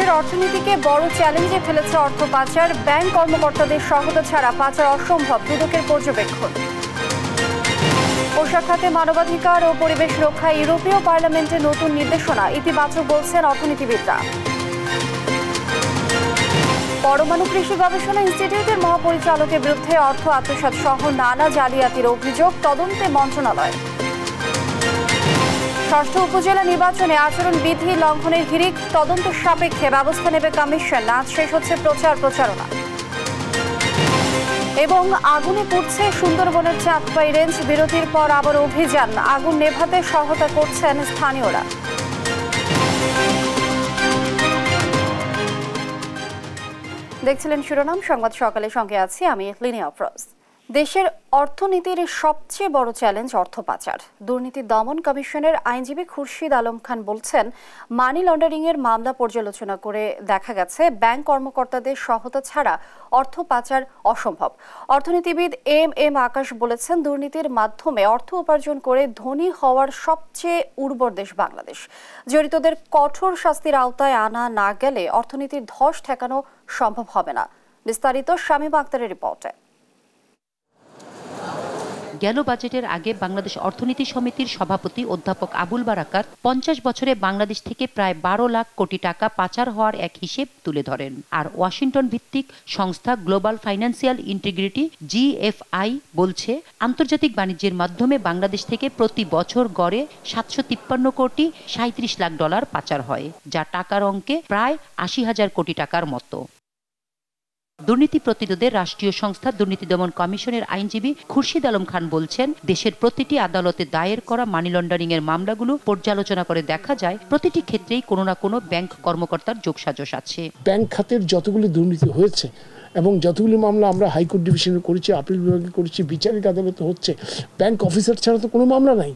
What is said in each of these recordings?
দেশের অর্থনীতিকে বড় চ্যালেঞ্জে ফেলেছে অর্থ পাচার। ব্যাংক কর্মকর্তাদের সহায়তা ছাড়া পাচার অসম্ভব, দুদকের পর্যবেক্ষণ। পোশাক খাতে মানবাধিকার ও পরিবেশ রক্ষায় ইউরোপীয় পার্লামেন্টে নতুন নির্দেশনা, ইতিবাচক বলছেন অর্থনীতিবিদরা। পরমাণু কৃষি গবেষণা ইনস্টিটিউটের মহাপরিচালকের বিরুদ্ধে অর্থ আত্মসাৎ সহ নানা জালিয়াতির অভিযোগ, তদন্তে মন্ত্রণালয়। ষষ্ঠ উপজেলা নির্বাচনে আচরণ বিধি লঙ্ঘনের হিড়িক, তদন্ত সাপেক্ষে ব্যবস্থা নেবে কমিশন। আজ শেষ হচ্ছে প্রচারণা। এবং আগুনে পুড়ছে সুন্দরবনের চাঁদপাই রেঞ্জ, বিরতির পর আবার অভিযান, আগুন নেভাতে সহায়তা করছেন স্থানীয়রা। দেখছিলেন শিরোনাম সংবাদ সকালের সঙ্গে আছি আমি লিনিয়া আফরোজ। দেশের অর্থনীতির সবচেয়ে বড় চ্যালেঞ্জ অর্থ পাচার। দুর্নীতি দমন কমিশনের আইনজীবী খুরশিদ আলম খান বলছেন, মানি লন্ডারিং এর মামলা পর্যালোচনা করে দেখা গেছে ব্যাংক কর্মকর্তাদের সহায়তা ছাড়া অর্থ পাচার অসম্ভব। অর্থনীতিবিদ এম আকাশ বলেছেন, দুর্নীতির মাধ্যমে অর্থ উপার্জন করে ধনী হওয়ার সবচেয়ে উর্বর দেশ বাংলাদেশ। জড়িতদের কঠোর শাস্তির আওতায় আনা না গেলে অর্থনীতির ধস ঠেকানো সম্ভব হবে না। বিস্তারিত শামীম আক্তারের রিপোর্টে। গেল বাজেটের আগে বাংলাদেশ অর্থনীতি সমিতির সভাপতি অধ্যাপক আবুল বারাকাত 50 বছরে বাংলাদেশ থেকে প্রায় 12 লাখ কোটি টাকা পাচার হওয়ার এক হিসেব তুলে ধরেন। আর ওয়াশিংটন ভিত্তিক সংস্থা গ্লোবাল ফাইন্যান্সিয়াল ইন্টিগ্রিটি GFI বলছে, আন্তর্জাতিক বাণিজ্যের মাধ্যমে বাংলাদেশ থেকে প্রতি বছর গড়ে 753 কোটি 37 লাখ ডলার পাচার হয়, যা টাকার অঙ্কে প্রায় 80,000 কোটি টাকার মতো। দুর্নীতি প্রতিরোধে রাষ্ট্রীয় সংস্থা দুর্নীতি দমন কমিশনের আইনজীবী খুরশিদ আলম খান বলছেন, দেশের প্রতিটি আদালতে দায়ের করা মানি লন্ডারিং এর মামলাগুলো পর্যালোচনা করে দেখা যায় প্রতিটি ক্ষেত্রেই কোনো না কোনো ব্যাংক কর্মকর্তার যোগসাজশ আছে। ব্যাংক খাতের যতগুলি দুর্নীতি হয়েছে এবং যতগুলি মামলা আমরা হাইকোর্ট ডিভিশনে করেছি, আপিল বিভাগে করেছি, বিচারিক আদালতে হচ্ছে, ব্যাংক অফিসার ছাড়া তো কোনো মামলা নাই।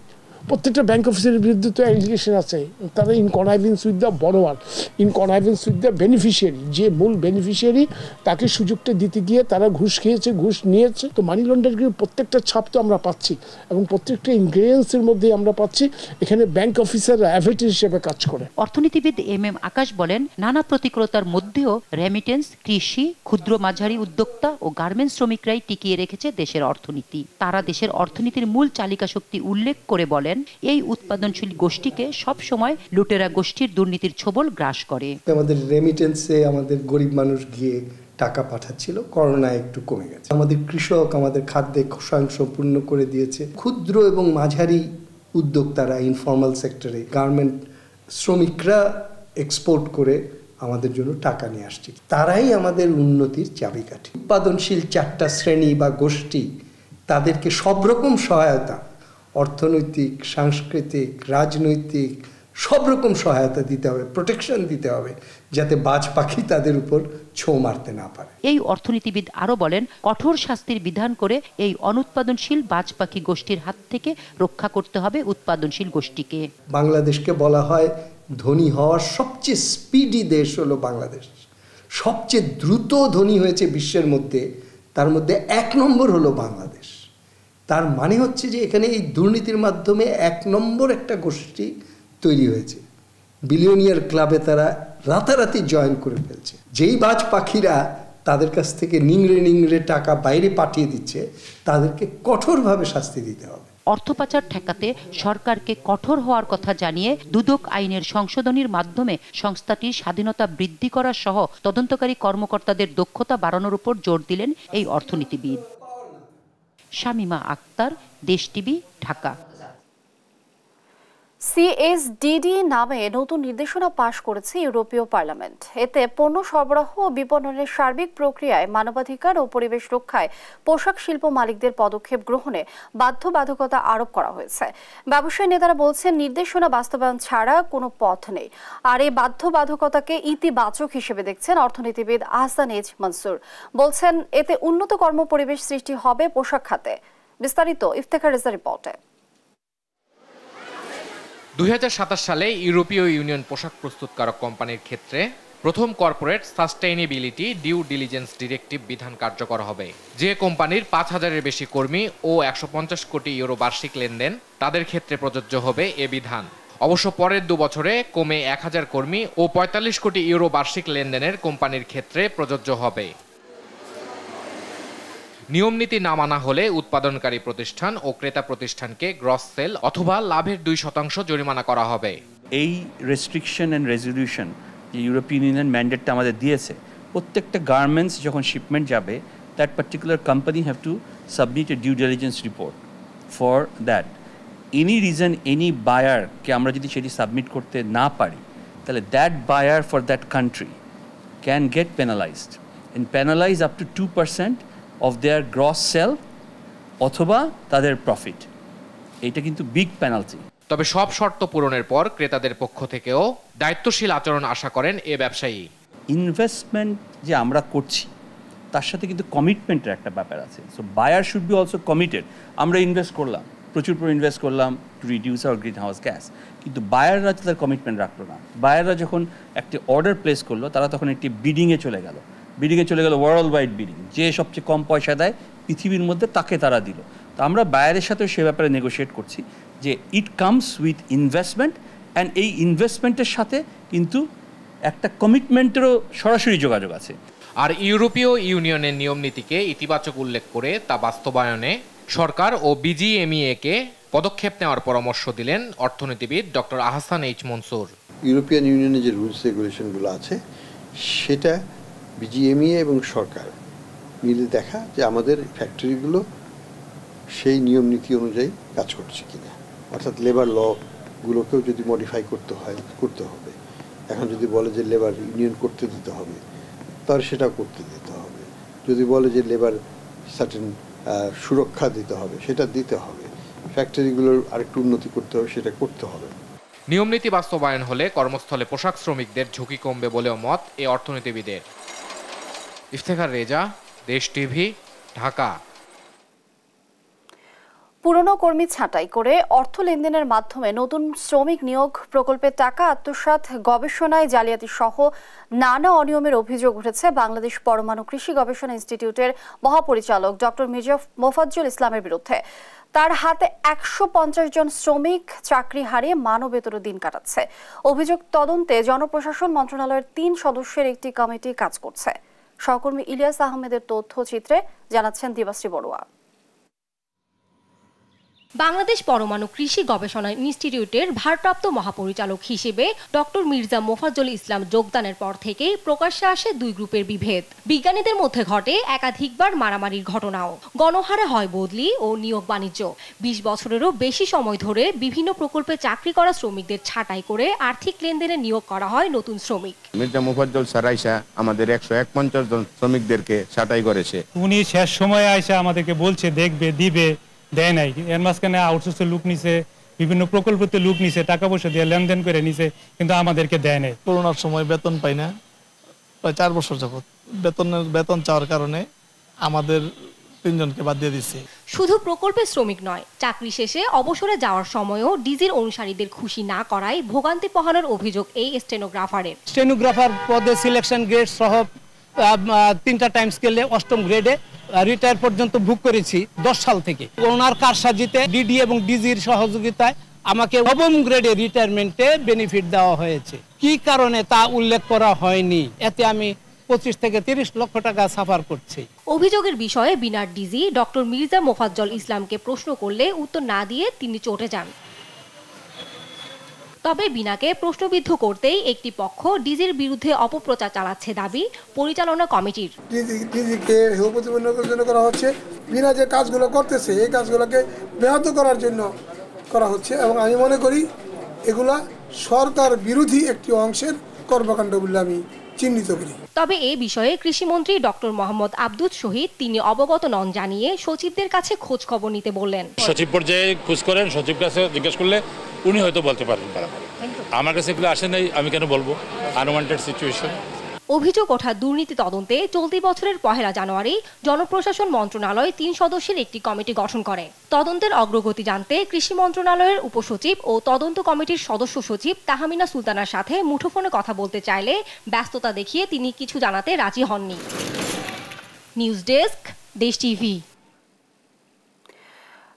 প্রত্যেকটা ব্যাংক অফিসারের বিরুদ্ধে তো অ্যালিগেশন আছে, তারা in connivance with the বড়োয়ার, in connivance with the beneficiary, যে মূল বেনিফিশিয়ারি তাকে সুযোগটা দিতে গিয়ে তারা ঘুষ খেয়েছে, ঘুষ নিয়েছে। তো মানি লন্ডারিংয়ের প্রত্যেকটা ছাপ তো আমরা পাচ্ছি এবং প্রত্যেকটা ইনগ্রেডিয়েন্টসের মধ্যে আমরা পাচ্ছি এখানে ব্যাংক অফিসাররা অ্যাফেটার হিসেবে কাজ করে। অর্থনীতিবিদ এম আকাশ বলেন, নানা প্রতিকূলতার মধ্যেও রেমিটেন্স, কৃষি, ক্ষুদ্র মাঝারি উদ্যোক্তা ও গার্মেন্টস শ্রমিকরাই টিকিয়ে রেখেছে দেশের অর্থনীতি। তারা দেশের অর্থনীতির মূল চালিকা শক্তি উল্লেখ করে বলেন, এই উৎপাদনশীল গোষ্ঠীকে সব সময় লুটেরা গোষ্ঠীর দুর্নীতির ছোবল গ্রাস করে। আমাদের রেমিটেন্সে আমাদের গরিব মানুষ গিয়ে টাকা পাঠাচ্ছিল, করোনায় একটু কমে গেছে। আমাদের কৃষক আমাদের খাদ্যে স্বয়ংসম্পূর্ণ করে দিয়েছে। ক্ষুদ্র এবং মাঝারি উদ্যোক্তারা, ইনফর্মাল সেক্টরে গার্মেন্ট শ্রমিকরা এক্সপোর্ট করে আমাদের জন্য টাকা নিয়ে আসছে। তারাই আমাদের উন্নতির চাবিকাঠি। উৎপাদনশীল 4টা শ্রেণী বা গোষ্ঠী, তাদেরকে সব রকম সহায়তা, অর্থনৈতিক, সাংস্কৃতিক, রাজনৈতিক সব রকম সহায়তা দিতে হবে, প্রোটেকশন দিতে হবে, যাতে বাজ পাখি তাদের উপর ছো মারতে না পারে। এই অর্থনীতিবিদ আরো বলেন, কঠোর শাস্তির বিধান করে এই অনুৎপাদনশীল বাজ পাখি গোষ্ঠীর হাত থেকে রক্ষা করতে হবে উৎপাদনশীল গোষ্ঠীকে। বাংলাদেশকে বলা হয় ধনী হওয়ার সবচেয়ে স্পিডি দেশ হলো বাংলাদেশ। সবচেয়ে দ্রুত ধনী হয়েছে বিশ্বের মধ্যে, তার মধ্যে 1 নম্বর হলো বাংলাদেশ। তার মানে হচ্ছে যে এখানে এই দুর্নীতির মাধ্যমে 1 নম্বর একটা গোষ্ঠী তৈরি হয়েছে। বিলিয়নিয়ার ক্লাবে তারা রাতারাতি জয়েন করে ফেলছে। যেই বাজ পাখিরা তাদের কাছ থেকে নিংড়ে টাকা বাইরে পাঠিয়ে দিচ্ছে, তাদেরকে কঠোরভাবে শাস্তি দিতে হবে। অর্থ পাচার ঠেকাতে সরকারকে কঠোর হওয়ার কথা জানিয়ে দুদক আইনের সংশোধনীর মাধ্যমে সংস্থাটির স্বাধীনতা বৃদ্ধি করা সহ তদন্তকারী কর্মকর্তাদের দক্ষতা বাড়ানোর উপর জোর দিলেন এই অর্থনীতিবিদ। শামীমা আক্তার, দেশ টিভি, ঢাকা। CSDD নামে নতুন নির্দেশনা পাশ করেছে ইউরোপীয় পার্লামেন্ট। এতে পণ্য সরবরাহ ও বিপণনের সার্বিক প্রক্রিয়ায় মানবাধিকার ও পরিবেশ রক্ষায় পোশাক শিল্প মালিকদের পদক্ষেপ গ্রহণে বাধ্যবাধকতা আরোপ করা হয়েছে। ব্যবসায়ী নেতারা বলছেন, নির্দেশনা বাস্তবায়ন ছাড়া কোনো পথ নেই। আর এই বাধ্যবাধকতাকে ইতিবাচক হিসেবে দেখছেন অর্থনীতিবিদ আহসান এইচ মনসুর। বলছেন, এতে উন্নত কর্মপরিবেশ সৃষ্টি হবে পোশাক খাতে। বিস্তারিত ইফতেখার রেজার রিপোর্টে। 2027 সালে ইউরোপীয় ইউনিয়ন পোশাক প্রস্তুতকারক কোম্পানির ক্ষেত্রে প্রথম corporate sustainability due diligence directive বিধান কার্যকর হবে। যে কোম্পানির 5,000-এর বেশি কর্মী ও 150 কোটি ইউরো বার্ষিক লেনদেন, তাদের ক্ষেত্রে প্রযোজ্য হবে এ বিধান। অবশ্য পরের 2 বছরে কমে 1000 কর্মী ও 45 কোটি ইউরো বার্ষিক লেনদেনের কোম্পানির ক্ষেত্রে প্রযোজ্য হবে। নিয়ম নীতি না মানা হলে উৎপাদনকারী প্রতিষ্ঠান ও ক্রেতা প্রতিষ্ঠানকে গ্রস সেল অথবা লাভের 2% জরিমানা করা হবে। এই রেস্ট্রিকশন এন্ড রেজলিউশন যে ইউরোপিয়ান ইউনিয়ন ম্যান্ডেটটা আমাদের দিয়েছে, প্রত্যেকটা গার্মেন্টস যখন শিপমেন্ট যাবে, that particular company have to submit a due diligence report for that. Any reason any বায়ারকে আমরা যদি সেটি সাবমিট করতে না পারি, তাহলে that buyer for that country can get penalised and penalise up to 2% of their gross sale অথবা তাদের প্রফিট। এটা কিন্তু বিগ পেনাল্টি। তবে সব শর্ত পূরণের পর ক্রেতাদের পক্ষ থেকেও দায়িত্বশীল আচরণ আশা করেন এ ব্যবসায়ী। ইনভেস্টমেন্ট যে আমরা করছি তার সাথে কিন্তু কমিটমেন্টের একটা ব্যাপার আছে। So buyer should be also committed. আমরা ইনভেস্ট করলাম, প্রচুর ইনভেস্ট করলাম to reduce our greenhouse gas, কিন্তু বায়াররা তো তার কমিটমেন্ট রাখলো না। বায়াররা যখন একটি অর্ডার প্লেস করলো, তারা তখন একটি বিডিংয়ে চলে গেল। ওয়ার্ল্ড ওয়াইড বিডিং, যে সবচেয়ে কম পয়সা দেয় পৃথিবীর মধ্যে তাকে তারা দিল। তো আমরা বায়ারের সাথেও সে ব্যাপারে নেগোশিয়েট করছি যে it comes with investment, and এই ইনভেস্টমেন্টের সাথে কিন্তু একটা কমিটমেন্টেরও সরাসরি যোগাযোগ আছে। আর ইউরোপীয় ইউনিয়নের নিয়ম নীতিকে ইতিবাচক উল্লেখ করে তা বাস্তবায়নে সরকার ও বিজিএমইএ-কে পদক্ষেপ নেওয়ার পরামর্শ দিলেন অর্থনীতিবিদ doctor Ahsan H Mansur. European ইউনিয়নের যে রুলস রেগুলেশনগুলো আছে, সেটা বিজিএমইএ এবং সরকার মিলে দেখা যে আমাদের ফ্যাক্টরিগুলো সেই নিয়ম নীতি অনুযায়ী কাজ করছে কিনা। অর্থাৎ লেবার লগুলোকেও যদি মডিফাই করতে হবে। এখন যদি বলে যে লেবার ইউনিয়ন করতে দিতে হবে, তাহলে সেটাও করতে দিতে হবে। যদি বলে যে লেবার সার্টেন সুরক্ষা দিতে হবে, সেটা দিতে হবে। ফ্যাক্টরিগুলোর আরেকটু উন্নতি করতে হবে, সেটা করতে হবে। নিয়মনীতি বাস্তবায়ন হলে কর্মস্থলে পোশাক শ্রমিকদের ঝুঁকি কমবে বলেও মত এই অর্থনীতিবিদের। ইফতেখার রেজা, দেশ টিভি, ঢাকা। পুরনো কর্মী ছাঁটাই করে অর্থ লেনদেনের মাধ্যমে নতুন শ্রমিক নিয়োগ প্রকল্পের টাকা আত্মসাৎ, গবেষণায় জালিয়াতি সহ নানা অনিয়মের অভিযোগ উঠেছে বাংলাদেশ পরমাণু কৃষি গবেষণা ইনস্টিটিউটের মহাপরিচালক ডক্টর মির্জা মোফাজ্জল ইসলামের বিরুদ্ধে। তার হাতে 150 জন শ্রমিক চাকরি হারিয়ে মানবেতর দিন কাটাচ্ছে। অভিযোগ তদন্তে জনপ্রশাসন মন্ত্রণালয়ের 3 সদস্যের একটি কমিটি কাজ করছে। সহকর্মী ইলিয়াস আহমেদের তথ্যচিত্রে জানাচ্ছেন দিবাশ্রী বড়ুয়া। বাংলাদেশ পরমাণু কৃষি গবেষণা ইনস্টিটিউটের ভারপ্রাপ্ত মহাপরিচালক হিসেবে ডক্টর মির্জা মোফাজ্জল ইসলাম যোগদানের পর থেকেই প্রকাশ্যে আসে 2 গ্রুপের বিভেদ। বিজ্ঞানীদের মধ্যে ঘটে একাধিকবার মারামারির ঘটনাও, গণহারে হয় বদলি ও নিয়োগ বাণিজ্য। 20 বছরেরও বেশি সময় ধরে বিভিন্ন প্রকল্পে চাকরি করা শ্রমিকদের ছাঁটাই করে আর্থিক লেনদেনে নিয়োগ করা হয় নতুন শ্রমিক। মির্জা মোফাজ্জল সারাইসা আমাদের 150 জন শ্রমিকদেরকে ছাঁটাই করেছে। উনি শেষ সময়ে আইসা আমাদেরকে বলছে দেখবে, দিবে, দেয় নাই। এর মাঝখানে আউটসোর্সে লোক নিছে, বিভিন্ন প্রকল্পতে লোক নিছে, টাকা পয়সা দিয়ে লেনদেন করে নিছে, কিন্তু আমাদেরকে দেয় নাই। করোনার সময় বেতন পাই না, প্রায় 4 বছর যাবত বেতন চাওয়ার কারণে আমাদের 3 জনকে বাদ দিয়ে দিচ্ছে। শুধু প্রকল্পের শ্রমিক নয়, চাকরি শেষে অবসরে যাওয়ার সময়ও ডিজির অনুসারীদের খুশি না করায় ভোগান্তি পোহানোর অভিযোগ এই স্টেনোগ্রাফারের। স্টেনোগ্রাফার পদে সিলেকশন গ্রেড সহ 3টা টাইম স্কেলে 8ম গ্রেডে রিটায়ার পর্যন্ত বুক করেছি 10 সাল থেকে। ওনার কারসাজিতে ডিডি এবং ডিজির সহযোগিতায় আমাকে 9ম গ্রেডে রিটায়ারমেন্টে বেনিফিট দেওয়া হয়েছে। কি কারণে তা উল্লেখ করা হয়নি, এতে আমি 25 থেকে 30 লক্ষ টাকা সাফার করছি। অভিযোগের বিষয়ে বিনার ডিজি ডক্টর মির্জা মোফাজ্জল ইসলামকে প্রশ্ন করলে উত্তর না দিয়ে তিনি চটে যান। তবে বিনাকে প্রশ্নবিদ্ধ করতেই একটি পক্ষ ডিজির বিরুদ্ধে অপপ্রচার চালাচ্ছে দাবি পরিচালনা কমিটির। ডিজিকে প্রতিপন্নের জন্য করা হচ্ছে, বিনা যে কাজগুলো করতেছে এই কাজগুলোকে ব্যাহত করার জন্য করা হচ্ছে, এবং আমি মনে করি এগুলা সরকার বিরোধী একটি অংশের কর্মকাণ্ড বলে আমি চিহ্নিত করি। তবে এই বিষয়ে কৃষিমন্ত্রী ডক্টর মোহাম্মদ আব্দুল শহীদ তিনি অবগত নন জানিয়ে সচিবদের কাছে খোঁজ খবর নিতে বললেন। সচিব পর্যায়ে খোঁজ করেন, সচিব কাছে জিজ্ঞেস করলে উনি হয়তো বলতে পারেন। আমার কাছে এগুলো আসে নাই, আমি কেন বলবো? Unwanted situation. অভিযোগ ওঠা দুর্নীতি তদন্তে চলতি বছরের 1 জানুয়ারি জনপ্রশাসন মন্ত্রণালয় 3 সদস্যের একটি কমিটি গঠন করে। তদন্তের অগ্রগতি জানতে কৃষি মন্ত্রণালয়ের উপসচিব ও তদন্ত কমিটির সদস্য সচিব তাহমিনা সুলতানার সাথে মুঠোফোনে কথা বলতে চাইলে ব্যস্ততা দেখিয়ে তিনি কিছু জানাতে রাজি হননি। নিউজ ডেস্ক, দেশ টিভি।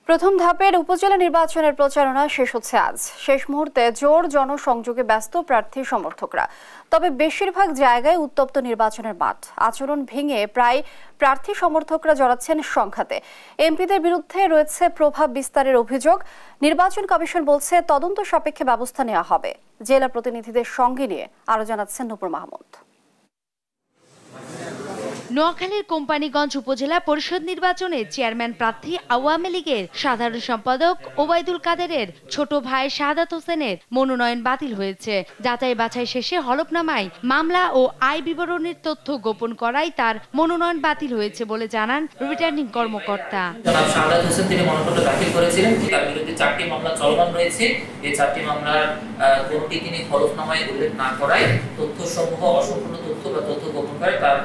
প্রথম ধাপের উপজেলা নির্বাচনের প্রচারণা শেষ হচ্ছে আজ। শেষ মুহূর্তে জোর জনসংযোগে ব্যস্ত প্রার্থী সমর্থকরা। তবে বেশিরভাগ জায়গায় উত্তপ্ত নির্বাচনের মাঠ। আচরণ ভেঙে প্রায় প্রার্থী সমর্থকরা জড়াচ্ছেন সংঘাতে। এমপিদের বিরুদ্ধে রয়েছে প্রভাব বিস্তারের অভিযোগ। নির্বাচন কমিশন বলছে তদন্ত সাপেক্ষে ব্যবস্থা নেওয়া হবে। জেলা প্রতিনিধিদের সঙ্গে নিয়ে আরো জানাচ্ছেন নূপুর মাহমুদ। নোয়াখালীর কোম্পানীগঞ্জ উপজেলা পরিষদ নির্বাচনে চেয়ারম্যান প্রার্থী আওয়ামী লীগের সাধারণ সম্পাদক ওবায়দুল কাদেরের ছোট ভাই শাহাদাত হোসেনের মনোনয়ন বাতিল হয়েছে। যাচাই বাছাই শেষে হলফনামায় মামলা ও আয় বিবরণীর তথ্য গোপন করায় তার মনোনয়ন বাতিল হয়েছে বলে জানান রিটার্নিং কর্মকর্তা। শাহাদাত হোসেন তিনি মনোনয়ন দাখিল করেছিলেন, তার বিরুদ্ধে 4টি মামলা চলমান রয়েছে। এই 4টি মামলার কোনটি তিনি হলফনামায় উল্লেখ না করায় তথ্যসমূহ অসম্পূর্ণ তথ্য বা তথ্য গোপন করে তার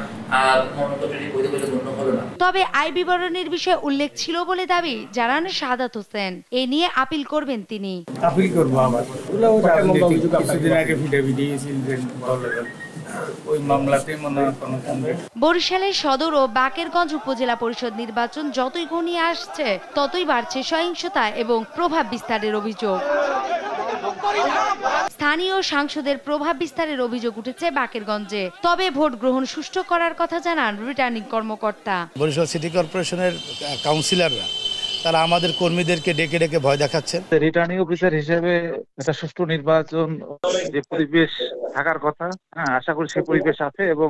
তবে আয় বিবরণীর বিষয়ে উল্লেখ ছিল বলে দাবি জানান শাহাদাত হোসেন। এ নিয়ে আপিল করবেন তিনি। আপিল করব আবার কিছুদিন আগে ভিডিও দিয়েছিলেন ওই মামলাতে মনে হয়। বরিশালের সদর ও বাকেরগঞ্জ উপজেলা পরিষদ নির্বাচন যতই ঘনিয়ে আসছে ততই বাড়ছে সহিংসতা এবং প্রভাব বিস্তারের অভিযোগ। স্থানীয় সাংসদের প্রভাব বিস্তারের অভিযোগ উঠেছে বাকেরগঞ্জে। তবে ভোট গ্রহণ সুষ্ঠু করার কথা জানান রিটার্নিং কর্মকর্তা। বরিশাল সিটি কর্পোরেশনের কাউন্সিলররা তারা আমাদের কর্মীদেরকে ডেকে ডেকে ভয় দেখাচ্ছেন। রিটার্নিং অফিসার হিসেবে একটা সুষ্ঠু নির্বাচন যে পরিবেশ থাকার কথা, আশা করি সেই পরিবেশ আছে এবং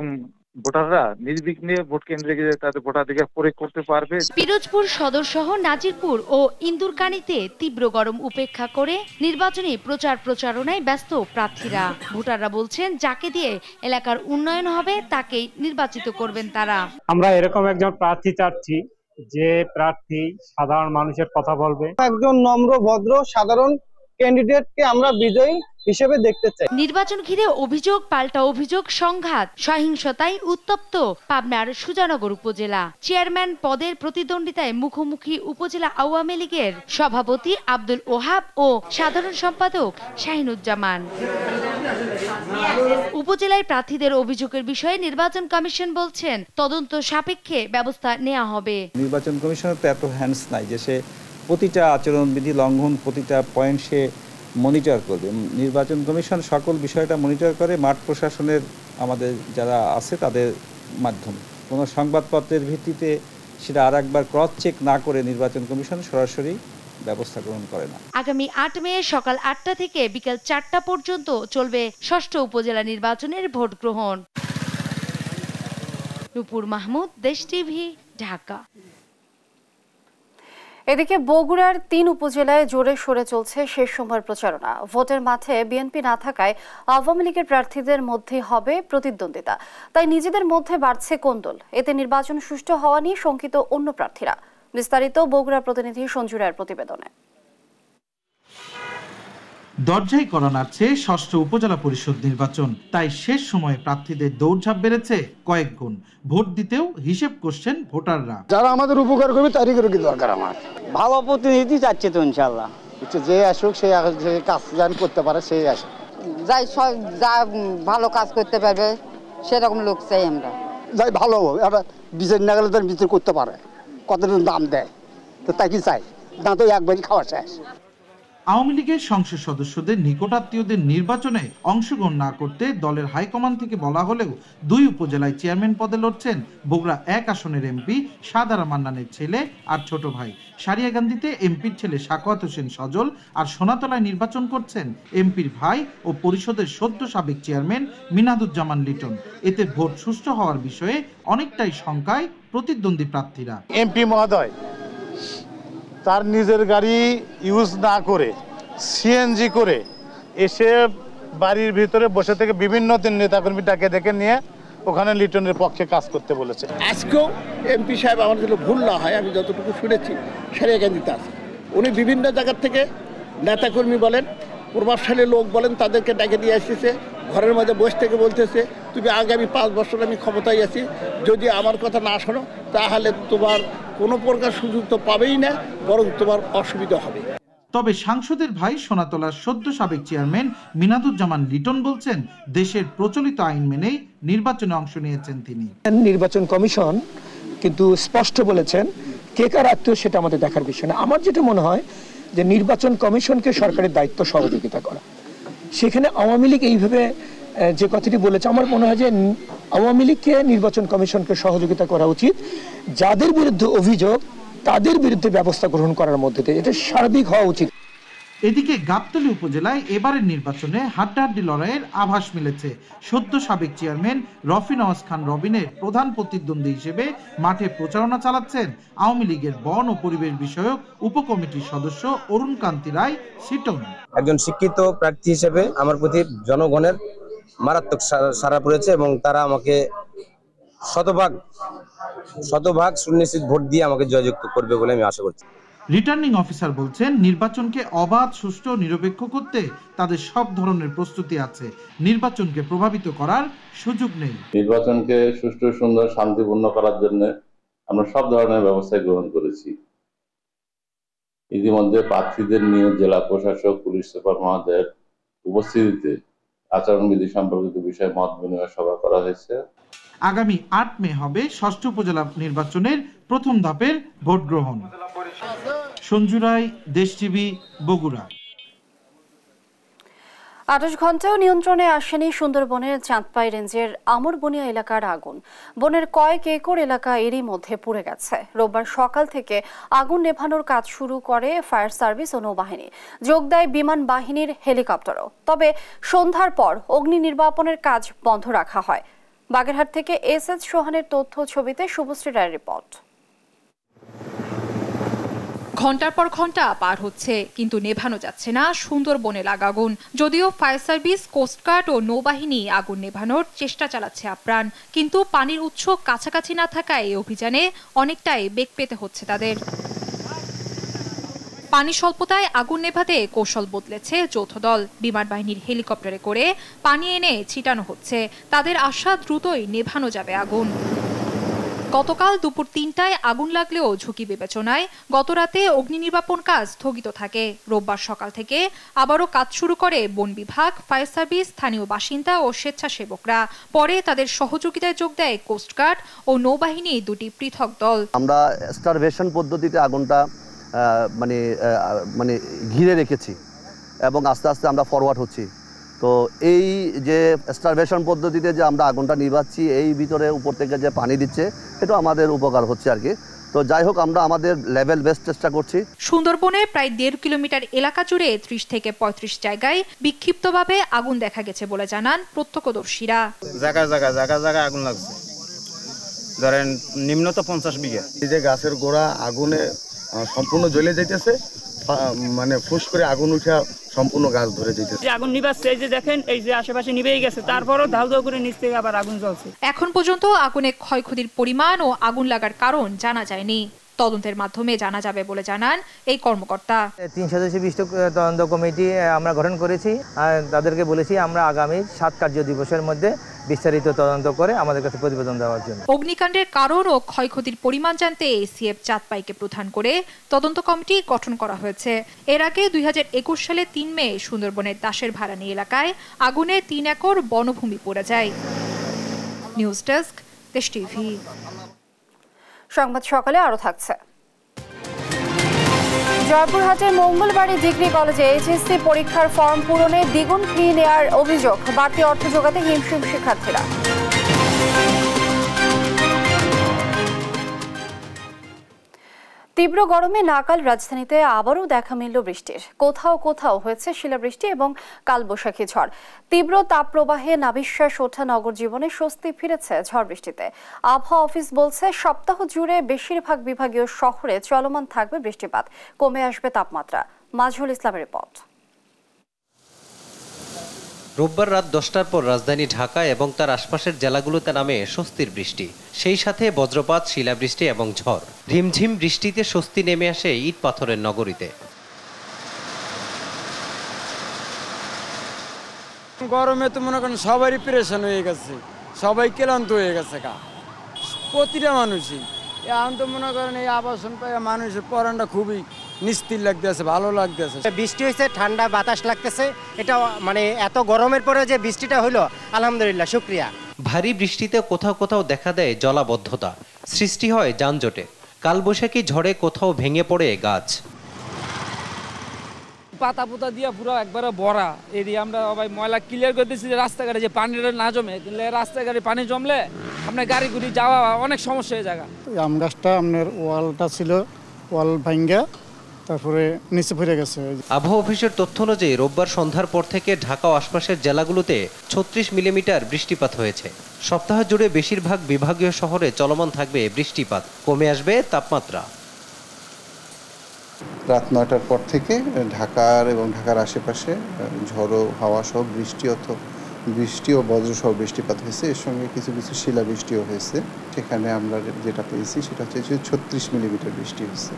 ভোটাররা নির্বিঘ্নে ভোট কেন্দ্রে গিয়ে তাদের ভোটাধিকার প্রয়োগ করতে পারবে। পিরোজপুর সদর সহ নাজিরপুর ও ইন্দুরকানীতে তীব্র গরম উপেক্ষা করে নির্বাচনী প্রচারণায় ব্যস্ত প্রার্থীরা। ভোটাররা বলছেন যাকে দিয়ে এলাকার উন্নয়ন হবে তাকেই নির্বাচিত করবেন তারা। আমরা এরকম একজন প্রার্থী চাচ্ছি যে প্রার্থী সাধারণ মানুষের কথা বলবে, একজন নম্র ভদ্র সাধারণ ক্যান্ডিডেটকে আমরা বিজয়ী হিসেবে দেখতে চাই। নির্বাচন ঘিরে অভিযোগ পাল্টা অভিযোগ, সংঘাত, সহিংসতায় উত্তপ্ত পাবনার সুজানগর উপজেলা। চেয়ারম্যান পদের প্রতিদ্বন্দ্বিতায় মুখোমুখি উপজেলা আওয়ামী লীগের সভাপতি আব্দুল ওহাব ও সাধারণ সম্পাদক শাহিনুজ্জামান। উপজেলায় প্রার্থীদের অভিযোগের বিষয়ে নির্বাচন কমিশন বলছেন তদন্ত সাপেক্ষে ব্যবস্থা নেওয়া হবে। নির্বাচন কমিশনের তো এত হ্যান্ডস নাই যে সে প্রতিটা আচরণবিধি লঙ্ঘন প্রতিটা পয়েন্ট সে মনিটর করবে। নির্বাচন কমিশন সকল বিষয়টা মনিটর করে মাঠ প্রশাসনের আমাদের যারা আছে তাদের মাধ্যমে। কোনো সংবাদপত্রের ভিত্তিতে সেটা আর একবার ক্রস চেক না করে নির্বাচন কমিশন সরাসরি ব্যবস্থা গ্রহণ করে না। আগামী 8 মে সকাল 8টা থেকে বিকেল 4টা পর্যন্ত চলবে 6ষ্ঠ উপজেলা নির্বাচনের ভোট গ্রহণ। নূপুর মাহমুদ, দেশ টিভি, ঢাকা। এদিকে বগুড়ার 3 উপজেলায় জোরে সোরে চলছে শেষ সময়ের প্রচারণা। ভোটের মাঠে বিএনপি না থাকায় আওয়ামী লীগের প্রার্থীদের মধ্যে হবে প্রতিদ্বন্দ্বিতা। তাই নিজেদের মধ্যে বাড়ছে কোন্দল। এতে নির্বাচন সুষ্ঠু হওয়া নিয়ে শঙ্কিত অন্য প্রার্থীরা। বিস্তারিত বগুড়া প্রতিনিধি সঞ্জু রায়ের প্রতিবেদনে। দরজাই করা নাড়ছে 6ষ্ঠ উপজেলা পরিষদ নির্বাচন। তাই শেষ সময়ে প্রার্থীদের দৌড়ঝাঁপ বেড়েছে কয়েক গুণ। ভোট দিতেও হিসেব করছেন ভোটাররা। যারা আমাদের উপকার করবে তারই করে দরকার। আমার ভালো প্রতিনিধি চাচ্ছে তো ইনশাআল্লাহ। যে আসুক সে কাজ জান করতে পারে সেই আসে, যাই যা ভালো কাজ করতে পারবে সেরকম লোক চাই আমরা। যাই ভালো বিচার না গেলে তার বিচার করতে পারে, কতদিন দাম দেয় তো তাই কি চাই না, তো একবারই খাওয়া শেষ। আওয়ামী লীগের সংসদ সদস্যদের নিকটাত্মীয়দের নির্বাচনে অংশগ্রহণ না করতে দলের হাইকমান্ড থেকে বলা হলেও 2 উপজেলায় চেয়ারম্যান পদে লড়ছেন বগুড়া 1 আসনের এমপি সাদারা মান্নানের ছেলে আর ছোট ভাই। সারিয়াকান্দিতে এমপির ছেলে সাখাওয়াত হোসেন সজল আর সোনাতলায় নির্বাচন করছেন এমপির ভাই ও পরিষদের সদ্য সাবেক চেয়ারম্যান মিনাদুজ্জামান লিটন। এতে ভোট সুষ্ঠু হওয়ার বিষয়ে অনেকটাই শঙ্কায় প্রতিদ্বন্দ্বী প্রার্থীরা। এমপি মহোদয় তার নিজের গাড়ি ইউজ না করে সিএনজি করে এসে বাড়ির ভিতরে বসে থেকে বিভিন্ন নেতাকর্মী ডেকে নিয়ে ওখানে লিটনের পক্ষে কাজ করতে বলেছে। আজকেও এমপি সাহেব আমার যদি ভুল না হয়, আমি যতটুকু শুনেছি সারিয়াকান্দিতে আছে, উনি বিভিন্ন জায়গার থেকে নেতাকর্মী বলেন, প্রভাবশালী লোক বলেন, তাদেরকে ডেকে দিয়ে আসতেছে, ঘরের মধ্যে বসে থেকে বলতেছে তুমি আগামী 5 বছর আমি ক্ষমতায় আছি, যদি আমার কথা না শোনো তাহলে তোমার কোনো প্রকার সুযোগ তো পাবেই না, বরং তোমার অসুবিধা হবে। তবে সাংসদের ভাই সোনাতলার সদ্য সাবেক চেয়ারম্যান মিনাদুজ্জামান লিটন বলছেন দেশের প্রচলিত আইন মেনেই নির্বাচনে অংশ নিয়েছেন তিনি। নির্বাচন কমিশন কিন্তু স্পষ্ট বলেছেন কে কার আত্মীয় সেটা আমাদের দেখার বিষয় না। আমার যেটা মনে হয় যে নির্বাচন কমিশনকে সরকারের দায়িত্ব সহযোগিতা করা। সেখানে আওয়ামী লীগ এইভাবে যে কথাটি বলেছে, আমার মনে হয় যে আওয়ামী লীগকে নির্বাচন কমিশনকে সহযোগিতা করা উচিত। যাদের বিরুদ্ধে অভিযোগ তাদের বিরুদ্ধে ব্যবস্থা গ্রহণ করার মধ্যে দিয়ে এটা সার্বিক হওয়া উচিত। এদিকে গাবতলী উপজেলায় এবারের নির্বাচনে হাড্ডাহাড্ডি লড়াইয়ের আভাস মিলেছে। সদ্য সাবেক চেয়ারম্যান রফি নওয়াজ খান রবিনের প্রধান প্রতিদ্বন্দ্বী হিসেবে মাঠে প্রচারণা চালাচ্ছেন আওয়ামী লীগের বন ও পরিবেশ বিষয়ক উপকমিটির সদস্য অরুণ কান্তি রায় সিটন। একজন শিক্ষিত প্রার্থী হিসেবে আমার প্রতি জনগণের মারাত্মক সাড়া পড়েছে এবং তারা আমাকে শতভাগ সুনিশ্চিত ভোট দিয়ে আমাকে জয়যুক্ত করবে বলে আমি আশা করছি। রিটার্নিং অফিসার বলছেন, নির্বাচনকে অবাধ, সুষ্ঠু, নিরপেক্ষ করতে তাদের সব ধরনের প্রস্তুতি আছে। নির্বাচনকে প্রভাবিত করার সুযোগ নেই। নির্বাচনকে সুষ্ঠু, সুন্দর, শান্তিপূর্ণ করার জন্য আমরা সব ধরনের ব্যবস্থা গ্রহণ করেছি। ইতিমধ্যে প্রার্থীদের নিয়ে জেলা প্রশাসক, পুলিশ সুপার মহোদয়ের উপস্থিতিতে আচরণবিধি সম্পর্কিত বিষয়ে মত বিনিময় সভা করা হয়েছে। আগামী ৮ মে হবে ষষ্ঠ উপজেলা নির্বাচনের প্রথম ধাপের ভোট গ্রহণ। সঞ্জু রায়, দেশ টিভি, বগুড়া। ২৮ ঘন্টাও নিয়ন্ত্রণে আসেনি সুন্দরবনের চাঁদপাই রেঞ্জের আমরবনিয়া এলাকার আগুন। বনের কয়েক একর এলাকা এরই মধ্যে পুড়ে গেছে। রোববার সকাল থেকে আগুন নেভানোর কাজ শুরু করে ফায়ার সার্ভিস ও নৌবাহিনী। যোগ দেয় বিমান বাহিনীর হেলিকপ্টারও। তবে সন্ধ্যার পর অগ্নি নির্বাপনের কাজ বন্ধ রাখা হয়। বাগেরহাট থেকে এস সোহানের তথ্য, ছবিতে শুভশ্রী রায়ের রিপোর্ট। ঘন্টার পর ঘন্টা পার হচ্ছে, কিন্তু নেভানো যাচ্ছে না সুন্দরবনে লাগা আগুন। যদিও ফায়ার সার্ভিস, কোস্টগার্ড ও নৌবাহিনী আগুন নেভানোর চেষ্টা চালাচ্ছে আপ্রাণ, কিন্তু পানির উৎস কাছাকাছি না থাকায় এই অভিযানে অনেকটাই বেগ পেতে হচ্ছে তাদের। পানি স্বল্পতায় আগুন নেভাতে কৌশল বদলেছে যৌথ দল। বিমান বাহিনীর হেলিকপ্টারে করে পানি এনে ছিটানো হচ্ছে। তাদের আশা দ্রুতই নেভানো যাবে আগুন। গতকাল দুপুর ৩টায় আগুন লাগলেও ঝুঁকি বিবেচনায় গতরাতে অগ্নি নির্বাপন কাজ স্থগিত থাকে। রোববার সকাল থেকে আবারও কাজ শুরু করে বন বিভাগ, ফায়ার সার্ভিস, স্থানীয় বাসিন্দা ও স্বেচ্ছাসেবকরা। পরে তাদের সহযোগিতায় যোগ দেয় কোস্টগার্ড ও নৌবাহিনী, দুটি পৃথক দল। আমরা স্টারভেশন পদ্ধতিতে আগুনটা মানে ঘিরে রেখেছি এবং আস্তে আস্তে আমরা ফরওয়ার্ড হচ্ছি। তো এই যে স্টারভেশন পদ্ধতিতে যে আমরা আগুনটা নিভাচ্ছি, এই ভিতরে উপর থেকে যে পানি দিচ্ছে, এটা আমাদের উপকার হচ্ছে আর কি। তো যাই হোক, আমরা আমাদের লেভেল বেস্ট চেষ্টা করছি। সুন্দরবনে প্রায় ১.৫ কিলোমিটার এলাকা জুড়ে ৩০ থেকে ৩৫ জায়গায় বিক্ষিপ্তভাবে আগুন দেখা গেছে বলে জানান প্রত্যক্ষদর্শীরা। জায়গায় আগুন লাগছে, ধরেন নিম্নত ৫০ বিঘা। এই যে গাছের গোড়া আগুনে সম্পূর্ণ জ্বলে যাইতেছে, মানে ফুস করে আগুন উঠা সম্পূর্ণ গাছ ধরে যেতেছে। আগুন নিভাচ্ছে, এই যে দেখেন, এই যে আশেপাশে নিভেই গেছে, তারপরও ধাউ ধাউ করে নিচ থেকে আবার আগুন জ্বলছে। এখন পর্যন্ত আগুনের ক্ষয়ক্ষতির পরিমাণ ও আগুন লাগার কারণ জানা যায়নি। তদন্তের মাধ্যমে জানা যাবে বলে জানান এই কর্মকর্তা। ৩ সদস্য বিশিষ্ট তদন্ত কমিটি আমরা গঠন করেছি। তাদেরকে বলেছি আমরা আগামী ৭ কার্য দিবসের মধ্যে বিস্তারিত তদন্ত করে আমাদের কাছে প্রতিবেদন দেওয়ার জন্য। অগ্নিকাণ্ডের কারণ ও ক্ষয়ক্ষতির পরিমাণ জানতে এসিএফ চাঁদপাইকে প্রধান করে তদন্ত কমিটি গঠন করা হয়েছে। এর আগে ২০২১ সালে ৩ মে সুন্দরবনের দাসের ভাড়ানি এলাকায় আগুনে ৩ একর বনভূমি পড়ে যায়। নিউজ ডেস্ক, দেশ টিভি। সংবাদ সকালে আরো থাকছে। জয়পুরহাটের মঙ্গলবাড়ি ডিগ্রি কলেজে এইচএসসি পরীক্ষার ফর্ম পূরণে দ্বিগুণ ফি নেওয়ার অভিযোগ। বাড়তি অর্থ জোগাতে হিমশিম শিক্ষার্থীরা। তীব্র গরমে নাকাল রাজধানীতে আবারও দেখা মিলল বৃষ্টির। কোথাও কোথাও হয়েছে শিলাবৃষ্টি এবং কালবৈশাখী ঝড়। তীব্র তাপপ্রবাহে নাভিশ্বাস ওঠা নগর জীবনে স্বস্তি ফিরেছে ঝড় বৃষ্টিতে। আবহাওয়া অফিস বলছে, সপ্তাহ জুড়ে বেশিরভাগ বিভাগীয় শহরে চলমান থাকবে বৃষ্টিপাত, কমে আসবে তাপমাত্রা। মাজহুল ইসলামের রিপোর্ট। রোববার রাত 10টার পর রাজধানী ঢাকা এবং তার আশপাশের জেলাগুলোতে নামে স্বস্তির বৃষ্টি। সেই সাথে বজ্রপাত, শিলাবৃষ্টি এবং ঝড়। ঝিমঝিম বৃষ্টিতে স্বস্তি নেমে আসে ইট পাথরের নগরীতে। গরমে তো মনে করেন সবারই প্রেশান হয়ে গেছে, সবাই ক্লান্ত হয়ে গেছে, প্রতিটা মানুষই। এখন তো মনে করেন এই আবাসন পাই মানুষের পরানটা খুবই নিস্তির লাগতেছে, ভালো লাগতেছে। বৃষ্টি হয়েছে, ঠান্ডা বাতাস লাগতেছে, এটা মানে এত গরমের পরে যে বৃষ্টিটা হলো, আলহামদুলিল্লাহ, শুকরিয়া। ভারী বৃষ্টিতে কোথাও কোথাও দেখা দেয় জলাবদ্ধতা, সৃষ্টি হয় যানজটে। কালবৈশাখী ঝড়ে কোথাও ভেঙে পড়ে গাছ। পাতা পোতা দিয়ে পুরো একবারে ভরা এরিয়া। আমরা সবাই ময়লা ক্লিয়ার করতেছি যে রাস্তাঘাটে যে পানিটা না জমে, রাস্তাঘাটে পানি জমলে আপনার গাড়ি গুড়ি যাওয়া অনেক সমস্যা হয়ে জায়গা। আম গাছটা আপনার ওয়ালটা ছিল, ওয়াল ভাঙ্গা তারপরে নিচে পড়ে গেছে। আবহাওয়া অফিসের তথ্য অনুযায়ী রোববার সন্ধ্যার পর থেকে ঢাকা ও আশপাশের জেলাগুলোতে 36 মিলিমিটার বৃষ্টিপাত হয়েছে। সপ্তাহ জুড়ে বেশিরভাগ বিভাগীয় শহরে চলমান থাকবে বৃষ্টিপাত, কমে আসবে তাপমাত্রা। রাত 9টার পর থেকে ঢাকার এবং ঢাকার আশেপাশে ঝড়ো হাওয়া সহ বৃষ্টি ও বজ্রসহ বৃষ্টিপাত হয়েছে। এর সঙ্গে কিছু কিছু শিলাবৃষ্টিও হয়েছে। সেখানে আমরা যেটা পেয়েছি সেটা হচ্ছে 36 মিলিমিটার বৃষ্টি হয়েছে।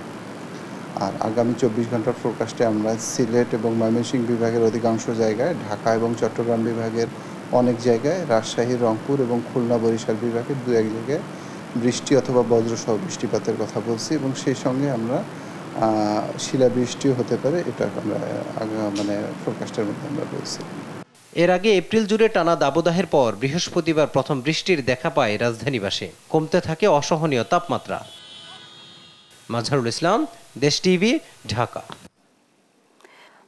আর আগামী 24 ঘন্টার ফোরকাস্টে আমরা সিলেট এবং ময়মনসিংহ বিভাগের অধিকাংশ জায়গায়, ঢাকা এবং চট্টগ্রাম বিভাগের অনেক জায়গায়, রাজশাহী, রংপুর এবং খুলনা বরিশাল বিভাগের 2-1 জায়গায় বৃষ্টি অথবা বজ্রসহ বৃষ্টিপাতের কথা বলছি এবং সেই সঙ্গে আমরা শিলাবৃষ্টিও হতে পারে, এটা আমরা ফোরকাস্টের মধ্যে আমরা বলছি। এর আগে এপ্রিল জুড়ে টানা দাবদাহের পর বৃহস্পতিবার প্রথম বৃষ্টির দেখা পায় রাজধানীবাসী। কমতে থাকে অসহনীয় তাপমাত্রা। মাজহারুল ইসলাম, দেশ টিভি, ঢাকা।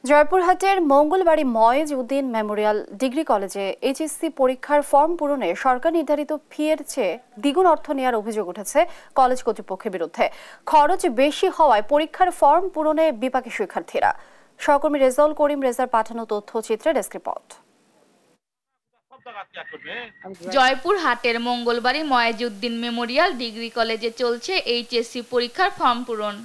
জয়পুরহাটের মঙ্গলবাড়ি ময়েজ উদ্দিন মেমোরিয়াল ডিগ্রি কলেজে এইচএসসি পরীক্ষার ফর্ম পূরণে সরকার নির্ধারিত ফি-এর চেয়ে দ্বিগুণ অর্থ নেওয়ার অভিযোগ উঠেছে কলেজ কর্তৃপক্ষের বিরুদ্ধে। খরচ বেশি হওয়ায় পরীক্ষার ফর্ম পূরণে বিপাকে শিক্ষার্থীরা। সহকর্মী রেজাউল করিম রেজার পাঠানো তথ্যচিত্রে ডেস্ক রিপোর্ট। জয়পুরহাটের মঙ্গলবাড়ি ময়েজ উদ্দিন মেমোরিয়াল ডিগ্রি কলেজে চলছে এইচএসসি পরীক্ষার ফর্ম পূরণ।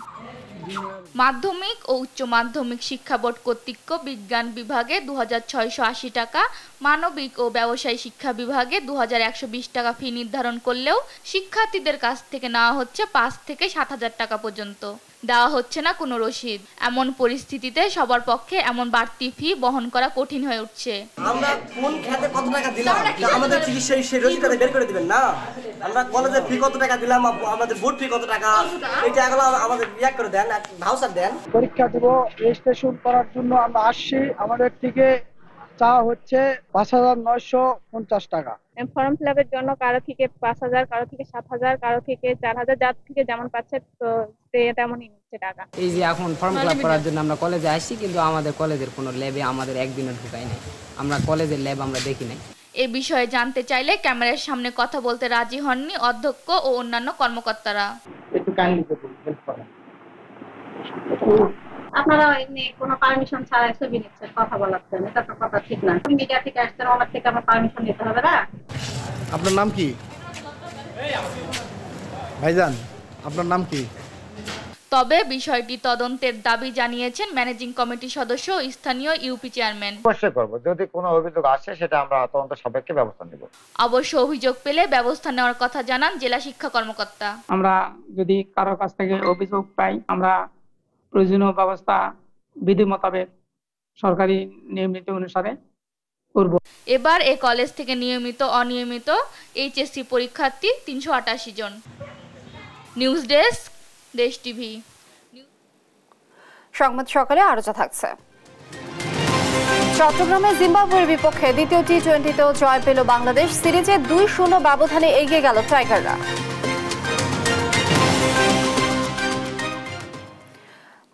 মাধ্যমিক ও উচ্চ মাধ্যমিক শিক্ষা বোর্ড কর্তৃক বিজ্ঞান বিভাগে 2680 টাকা, মানবিক ও ব্যবসায় শিক্ষা বিভাগে 2120 টাকা ফি নির্ধারণ করলেও শিক্ষার্থীদের কাছ থেকে নেওয়া হচ্ছে 5 থেকে 7000 টাকা পর্যন্ত। দেওয়া হচ্ছে না কোনো রসিদ। এমন পরিস্থিতিতে সবার পক্ষে এমন বাড়তি ফি বহন করা কঠিন হয়ে উঠছে। আমরা কোন খাতে কত টাকা দিলাম আমাদের চিকিৎসা সেই রসিদটা বের করে দিবেন না। আমরা কলেজের ফি কত টাকা দিলাম, আমাদের বোর্ড ফি কত টাকা, এটা এগুলো আমাদের ইয়া করে দেন, ভাউচার দেন। পরীক্ষা দেব, রেজিস্ট্রেশন করার জন্য আমরা আসছি, আমাদের থেকে চাওয়া হচ্ছে 5950 টাকা। ফর্ম ফিল আপের জন্য কারো থেকে 5000, কারো থেকে 7000, কারো থেকে 4000, যার থেকে যেমন পাচ্ছে তো তেমনই নিচ্ছে টাকা। এই যে এখন ফর্ম ফিল আপ করার জন্য আমরা কলেজে আসছি, কিন্তু আমাদের কলেজের কোনো ল্যাবে আমাদের একদিনও ঢুকাই নাই। আমরা কলেজের ল্যাব আমরা দেখি নাই। এ বিষয়ে জানতে চাইলে ক্যামেরার সামনে কথা বলতে রাজি হননি অধ্যক্ষ ও অন্যান্য কর্মকর্তারা। আপনারা এমনি কোনো পারমিশন ছাড়া ছবি নিচ্ছেন কথা বলার জন্য, এটা তো কথা ঠিক না। মিডিয়া থেকে আসছেন, ওনার থেকে আমার পারমিশন নিতে হবে না। আপনার নাম কি ভাইজান? আপনার নাম কি? তবে বিষয়টি তদন্তের দাবি জানিয়েছেন ম্যানেজিং কমিটির সদস্য ও স্থানীয় ইউপি চেয়ারম্যান। অবশ্যই করব, যদি কোনো অভিযোগ আসে সেটা আমরা তদন্ত সাপেক্ষে ব্যবস্থা নেব। অবশ্য অভিযোগ পেলে ব্যবস্থা নেওয়ার কথা জানান জেলা শিক্ষা কর্মকর্তা। আমরা যদি কারো কাছ থেকে অভিযোগ পাই, আমরা প্রয়োজনীয় ব্যবস্থা বিধি মোতাবেক সরকারি নিয়ম নীতি অনুসারে করব। এবার এই কলেজ থেকে নিয়মিত অনিয়মিত এইচএসসি পরীক্ষার্থী 388 জন। নিউজ ডেস্ক, দেশ টিভি। সংবাদ সকালে আরো যা থাকছে। চট্টগ্রামে জিম্বাবুয়ের বিপক্ষে দ্বিতীয় টি-20তেও জয় পেল বাংলাদেশ। সিরিজে 2-0 ব্যবধানে এগিয়ে গেল টাইগাররা।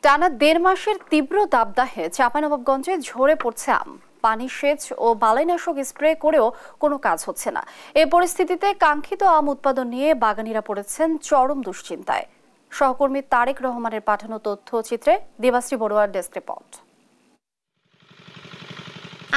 টানা 1.5 মাসের তীব্র দাবদাহে চাঁপাইনবাবগঞ্জে ঝরে পড়ছে আম। পানি সেচ ও বালাইনাশক স্প্রে করেও কোনো কাজ হচ্ছে না। এ পরিস্থিতিতে কাঙ্ক্ষিত আম উৎপাদন নিয়ে বাগানীরা পড়েছেন চরম দুশ্চিন্তায়। সহকর্মী তারেক রহমানের পাঠানো তথ্যচিত্রে দেবাশ্রী বড়ুয়ার ডেস্ক রিপোর্ট।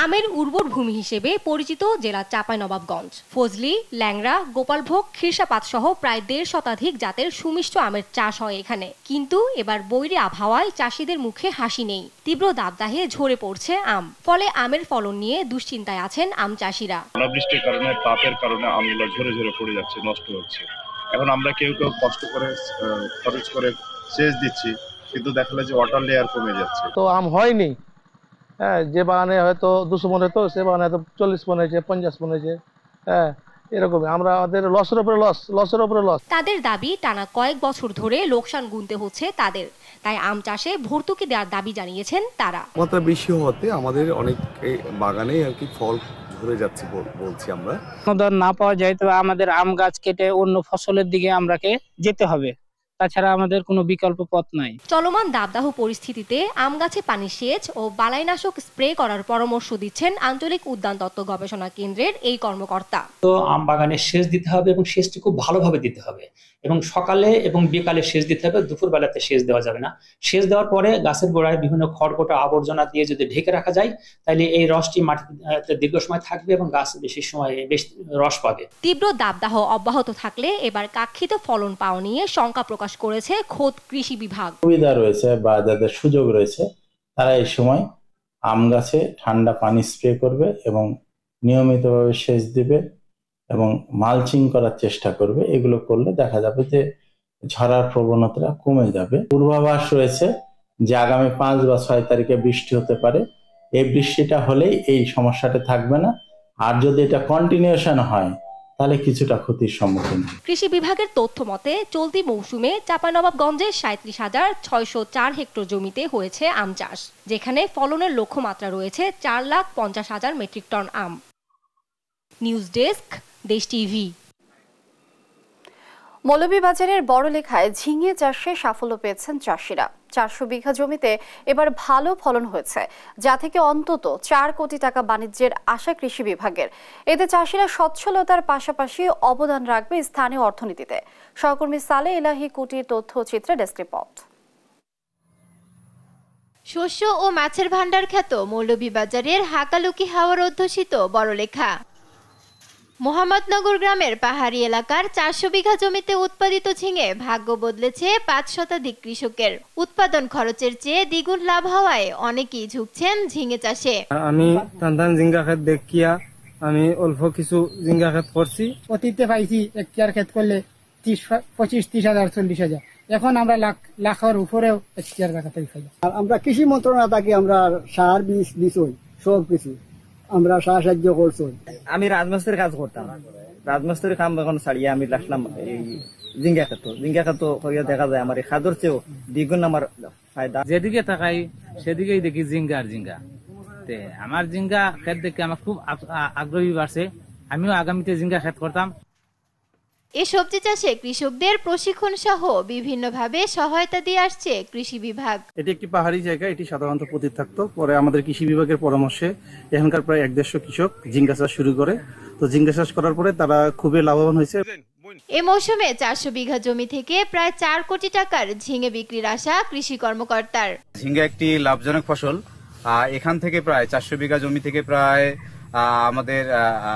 আমের উর্বর ভূমি হিসেবে পরিচিত জেলা চাঁপাইনবাবগঞ্জ। ফজলি, ল্যাংড়া, গোপালভোগ, খিরসাপাত সহ প্রায় 1.5 শতাধিক জাতের সুমিষ্ট আমের চাষ হয় এখানে। কিন্তু এবার বৈরী আবহাওয়ায় চাষিদের মুখে হাসি নেই। তীব্র দাবদাহে ঝরে পড়ছে আম। ফলে আমের ফলন নিয়ে দুশ্চিন্তায় আছেন আম চাষিরা। অনাবৃষ্টির কারণে, তাপের কারণে আমগুলো ঝরে ঝরে পড়ে যাচ্ছে, নষ্ট হচ্ছে। এখন আমরা কেউ কেউ কষ্ট করে খরচ করে সেচ দিচ্ছি, কিন্তু দেখলে যে ওয়াটার লেয়ার কমে যাচ্ছে। তো আম হয়নি। হ্যাঁ, যে বাগানে হয়তো 200 মন হতো, সে বাগানে হয়তো 40 মন হয়েছে, 50 মন হয়েছে। হ্যাঁ, এরকমই আমাদের লসের উপরে লস। তাদের দাবি, টানা কয়েক বছর ধরে লোকসান গুনতে হচ্ছে তাদের। তাই আম চাষে ভর্তুকি দেওয়ার দাবি জানিয়েছেন তারা। মাত্রা বেশি হওয়াতে আমাদের অনেক বাগানে আর কি ফল ঝরে যাচ্ছে বলছি আমরা। অনুদান না পাওয়া যায় তো আমাদের আম গাছ কেটে অন্য ফসলের দিকে আমরাকে যেতে হবে। তাছাড়া আমাদের কোনো বিকল্প পথ নাই। চলমান দাবদাহ পরিস্থিতিতে আম গাছে পানি সেচ ও বালাইনাশক স্প্রে করার পরামর্শ দিচ্ছেন আঞ্চলিক উদ্যান তত্ত্ব গবেষণা কেন্দ্রের এই কর্মকর্তা। তো আম বাগানে সেচ দিতে হবে এবং সেচটি খুব ভালোভাবে দিতে হবে এবং সকালে এবং বিকালে সেচ দিতে হবে, দুপুর বেলাতে সেচ দেওয়া যাবে না। সেচ দেওয়ার পরে গাছের গোড়ায় বিভিন্ন খড়কুটো আবর্জনা দিয়ে যদি ঢেকে রাখা যায় তাহলে এই রসটি মাটিতে দীর্ঘ সময় থাকবে এবং গাছ বেশি সময় বেশি রস পাবে। তীব্র দাবদাহ অব্যাহত থাকলে এবার কাঙ্ক্ষিত ফলন পাওয়া নিয়ে শঙ্কা প্রকাশ করেছে খোদ কৃষি বিভাগ। সুবিধা রয়েছে বা যাদের সুযোগ রয়েছে তারা এই সময় আম গাছে ঠান্ডা পানি স্প্রে করবে এবং নিয়মিতভাবে সেচ দিবে এবং মালচিং করার চেষ্টা করবে। এগুলো করলে দেখা যাবে যে ঝরার প্রবণতা কমে যাবে। পূর্বাভাস রয়েছে যে আগামী 5 বা 6 তারিখে বৃষ্টি হতে পারে। এই বৃষ্টিটা হলেই এই সমস্যাটা থাকবে না, আর যদি এটা কন্টিনিউশন হয় তাহলে কিছুটা ক্ষতির সম্মুখীন। কৃষি বিভাগের তথ্য মতে চলতি মৌসুমে চাঁপাইনবাবগঞ্জে 37,604 হেক্টর জমিতে হয়েছে আম চাষ, যেখানে ফলনের লক্ষ্যমাত্রা রয়েছে 4,50,000 মেট্রিক টন আম। নিউজ ডেস্ক, দেশ টিভি। মৌলভীবাজারের বড়লেখায় ঝিঙে চাষে সাফল্য পেয়েছেন চাষিরা। 400 বিঘা জমিতে এবার ভালো ফলন হয়েছে, যা থেকে অন্তত 4 কোটি টাকা বাণিজ্যের আশা কৃষি বিভাগের। এতে চাষিরা সচ্ছলতার পাশাপাশি অবদান রাখবে স্থানীয় অর্থনীতিতে। সহকর্মী সালে ইলাহি কুটির তথ্যচিত্রে ডেস্ক রিপোর্ট। শস্য ও মাছের ভাণ্ডার খ্যাত মৌলভীবাজারের হাকালুকি হাওর অধ্যুষিত বড়লেখা মোহাম্মদনগর গ্রামের পাহাড়ি এলাকার 400 বিঘা জমিতে উৎপাদিত ঝিঙে ভাগ্য বদলেছে 5 শতাধিক কৃষকের। উৎপাদন খরচের চেয়ে দ্বিগুণ লাভ হওয়ায় অনেকেই ঝুঁকছেন ঝিঙে চাষে। আমি টান ঝিঙ্গা ক্ষেত দেখিয়া আমি অল্প কিছু ঝিঙ্গা ক্ষেত করছি। অতীতে পাইছি 1 কেয়ার ক্ষেত করলে 25-30 হাজার 40 হাজার, এখন আমরা লাখের উপরেও 1 কেয়ার টাকা 30 হাজার। আমরা কৃষি মন্ত্রণালয় থেকে আমরা সার বীজ দিছই, সব কিছু আমরা সাহায্য করছি। আমি রাজমিস্ত্রির কাজ করতাম, রাজমিস্ত্রির কাম এখন ছাড়িয়ে আমি আসলাম এই জিঙ্গা ক্ষেত হইয়া দেখা যায় আমার খাদর চেয়েও দ্বিগুণ আমার ফায়দা। যেদিকে তাকাই সেদিকেই দেখি জিঙ্গা আর জিঙ্গা। আমার জিঙ্গা ক্ষেত দেখে আমার খুব আগ্রহী বাড়ছে, আমিও আগামীতে জিঙ্গা ক্ষেত করতাম। এই সবজি চাষে কৃষকদের প্রশিক্ষণ সহ বিভিন্নভাবে সহায়তা দিয়ে আসছে কৃষি বিভাগ। এটি একটি পাহাড়ি জায়গা, এটি সাধারণত পতিতাক্ত। পরে আমাদের কৃষি বিভাগের পরামর্শে এখানকার প্রায় 150 কৃষক ঝিঙ্গা চাষ শুরু করে। তো ঝিঙ্গা চাষ করার পরে তারা খুবই লাভবান হয়েছে। এ মৌসুমে 400 বিঘা জমি থেকে প্রায় 4 কোটি টাকার ঝিঙে বিক্রির আশা কৃষি কর্মকর্তার। ঝিঙ্গা একটি লাভজনক ফসল। এখান থেকে প্রায় 400 বিঘা জমি থেকে প্রায় আমাদের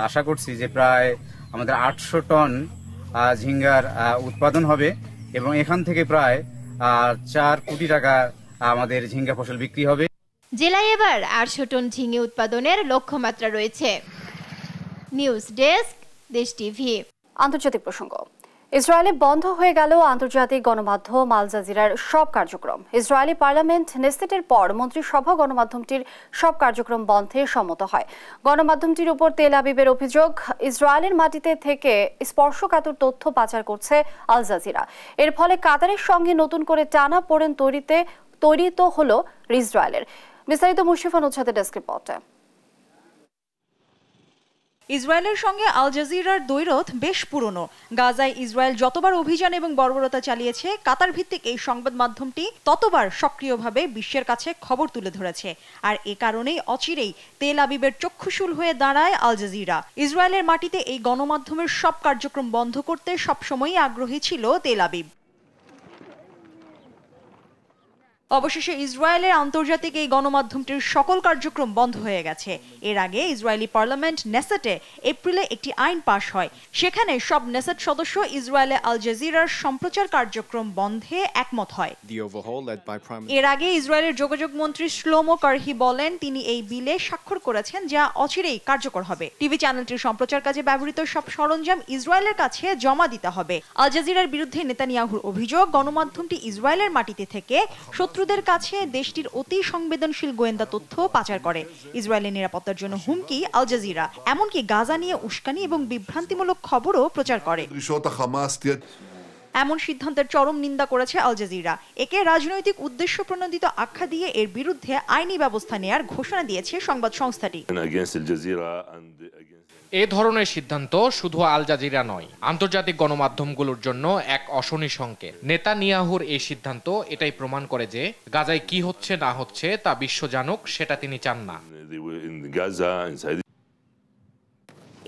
আশা করছি যে প্রায় আমাদের 800 টন ঝিঙ্গার উৎপাদন হবে এবং এখান থেকে প্রায় 4 কোটি টাকা আমাদের ঝিঙ্গা ফসল বিক্রি হবে। জেলায় এবার 800 টন ঝিঙে উৎপাদনের লক্ষ্যমাত্রা রয়েছে। নিউজ ডেস্ক, দেশ টিভি। আন্তর্জাতিক প্রসঙ্গ। ইসরায়েলে বন্ধ হয়ে গেল আন্তর্জাতিক গণমাধ্যম আল জাজিরার সব কার্যক্রম। ইসরায়েলি পার্লামেন্ট নেসেটের পর মন্ত্রিসভা গণমাধ্যমটির সব কার্যক্রম বন্ধে সম্মত হয়। গণমাধ্যমটির উপর তেল আবিবের অভিযোগ, ইসরায়েলের মাটিতে থেকে স্পর্শকাতর তথ্য পাচার করছে আল জাজিরা। এর ফলে কাতারের সঙ্গে নতুন করে টানাপোড়েন তৈরি তো হলো ইসরায়েলের। বিস্তারিত মুশরিফা নুছাতের ডেস্ক রিপোর্টে। ইসরায়েলের সঙ্গে আল জাজিরার দ্বৈরথ বেশ পুরনো। গাজায় ইসরায়েল যতবার অভিযান এবং বর্বরতা চালিয়েছে, কাতার ভিত্তিক এই সংবাদ মাধ্যমটি ততবার সক্রিয়ভাবে বিশ্বের কাছে খবর তুলে ধরেছে। আর এ কারণেই অচিরেই তেল আবিবের চক্ষুশূল হয়ে দাঁড়ায় আল জাজিরা। ইসরায়েলের মাটিতে এই গণমাধ্যমের সব কার্যক্রম বন্ধ করতে সবসময়ই আগ্রহী ছিল তেল আবিব। অবশেষে ইসরায়েলের আন্তর্জাতিক এই গণমাধ্যমটির সকল কার্যক্রম বন্ধ হয়ে গেছে। এর আগে ইসরায়েলি পার্লামেন্ট নেসেটে এপ্রিলে একটি আইন পাশ হয়। সেখানে সব নেসেট সদস্য ইসরায়েলে আল জাজিরার সম্প্রচার কার্যক্রম বন্ধে একমত হয়। এর আগে ইসরায়েলের যোগাযোগ মন্ত্রী শ্লোমো কারহি বলেন তিনি এই বিলে স্বাক্ষর করেছেন, যা অচিরেই কার্যকর হবে। টিভি চ্যানেলটির সম্প্রচার কাজে ব্যবহৃত সব সরঞ্জাম ইসরায়েলের কাছে জমা দিতে হবে। আল জাজিরার বিরুদ্ধে নেতানিয়াহুর অভিযোগ, গণমাধ্যমটি ইসরায়েলের মাটিতে থেকে শত্রুদের কাছে দেশটির অতি সংবেদনশীল গোয়েন্দা তথ্য পাচার করে। ইসরায়েলের নিরাপত্তার জন্য হুমকি আল জাজিরা, এমনকি গাজা নিয়ে উস্কানি এবং বিভ্রান্তিমূলক খবরও প্রচার করে। এমন সিদ্ধান্তের চরম নিন্দা করেছে আল জাজিরা। একে রাজনৈতিক উদ্দেশ্য প্রণোদিত আখ্যা দিয়ে এর বিরুদ্ধে আইনি ব্যবস্থা নেয়ার ঘোষণা দিয়েছে সংবাদ সংস্থাটি। এ ধরনের সিদ্ধান্ত শুধু আল জাজিরা নয়, আন্তর্জাতিক গণমাধ্যমগুলোর জন্য এক অশনি সংকেত। নেতানিয়াহুর এই সিদ্ধান্ত এটাই প্রমাণ করে যে গাজায় কি হচ্ছে না হচ্ছে তা বিশ্ব জানুক, সেটা তিনি চান না।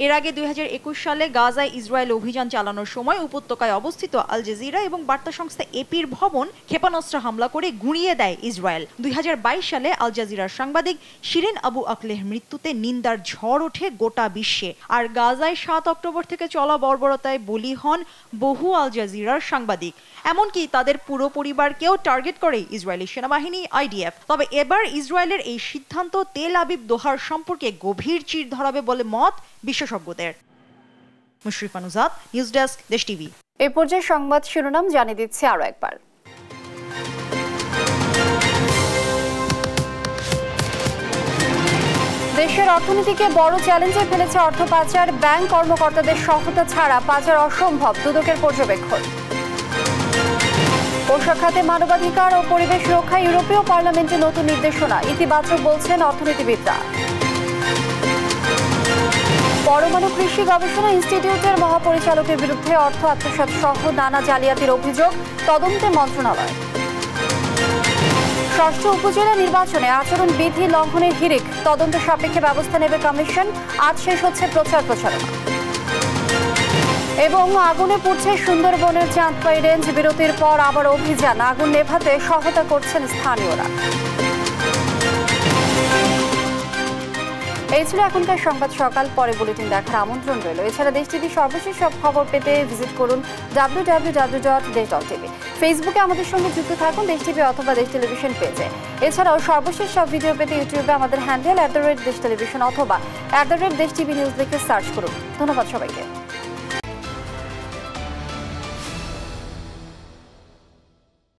এর আগে 2021 সালে গাজায় ইসরায়েল অভিযান চালানোর সময় উপত্যকায় অবস্থিত আল জাজিরা এবং বার্তা সংস্থা এপির ভবন ক্ষেপণাস্ত্র হামলা করে গুঁড়িয়ে দেয় ইসরায়েল। 2022 সালে আল জাজিরার সাংবাদিক শিরিন আবু আকলেহ মৃত্যুতে নিন্দার ঝড় ওঠে গোটা বিশ্বে। আর গাজায় 7 অক্টোবর থেকে চলা বর্বরতায় বলি হন বহু আল জাজিরার সাংবাদিক। এমনকি তাদের পুরো পরিবারকেও টার্গেট করে ইসরায়েলি সেনাবাহিনী IDF। তবে এবার ইসরায়েলের এই সিদ্ধান্ত তেল আবিব দোহার সম্পর্কে গভীর চির ধরাবে বলে মত বিশেষজ্ঞদের। মুশরিফা নুজাত, নিউজ ডেস্ক, দেশ টিভি। এই পর্যায়ে সংবাদ শিরোনাম জানিয়ে দিচ্ছে আরো একবার। দেশের অর্থনীতিকে বড় চ্যালেঞ্জে ফেলেছে অর্থ পাচার। ব্যাংক কর্মকর্তাদের সহায়তা ছাড়া পাচার অসম্ভব, দুদকের পর্যবেক্ষণ। পোশাক খাতে মানবাধিকার ও পরিবেশ রক্ষায় ইউরোপীয় পার্লামেন্টে নতুন নির্দেশনা, ইতিবাচক বলছেন অর্থনীতিবিদরা। পরমাণু কৃষি গবেষণা ইনস্টিটিউটের মহাপরিচালকের বিরুদ্ধে অর্থ আত্মসাৎ সহ নানা জালিয়াতির অভিযোগ, তদন্তে মন্ত্রণালয়। ষষ্ঠ উপজেলা নির্বাচনে আচরণ বিধি লঙ্ঘনের হিড়িক, তদন্ত সাপেক্ষে ব্যবস্থা নেবে কমিশন। আজ শেষ হচ্ছে প্রচারণা। এবং আগুনে পুড়ছে সুন্দরবনের চাঁদপাই রেঞ্জ, বিরতির পর আবার অভিযান, আগুন নেভাতে সহায়তা করছেন স্থানীয়রা। এই ছিল এখনকার সংবাদ সকাল। পরে বুলেটিন দেখার আমন্ত্রণ রইল। এছাড়া দেশ টিভি সর্বশেষ সব খবর পেতে ভিজিট করুন www.desh.tv। ফেসবুকে আমাদের সঙ্গে যুক্ত থাকুন দেশ টিভি অথবা দেশ টেলিভিশন পেজে। এছাড়াও সর্বশেষ সব ভিডিও পেতে ইউটিউবে আমাদের হ্যান্ডেল @দেশ টেলিভিশন অথবা @দেশ টিভি নিউজ লিখে সার্চ করুন। ধন্যবাদ সবাইকে।